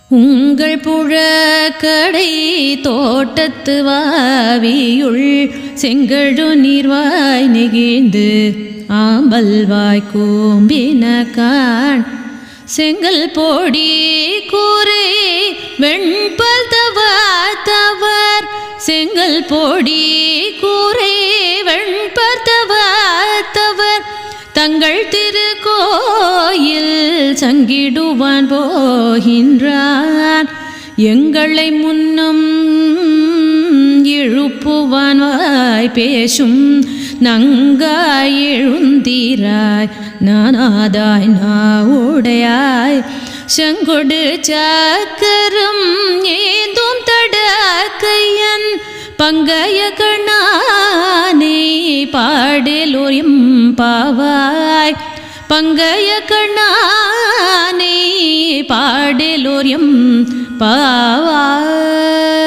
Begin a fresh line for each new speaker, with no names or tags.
உங்கள் புழக்கடை தோட்டத்து வாவியுள் செங்கழு நீர்வாய் நெகிழ்ந்து ஆம்பல்வாய் கூம்பினகான் செங்கல் போடி கூரை வெண்பல் தவர் செங்கல் போடி கூரை வெண்பர் தங்கள் திருக்கோயில் சங்கிடுவான் போகின்றான் எங்களை முன்னும் எழுப்புவான் வாய் பேசும் நங்காய் எழுந்தீராய் நானாதாய் நாவுடையாய் செங்கொடு சக்கரம் ஏந்தும் தடக்கையன் பங்கைய கண்ணானே பாடலோரியம் பாவாய் பங்கைய கண்ணானே பாடலோரியம் பாவாய்.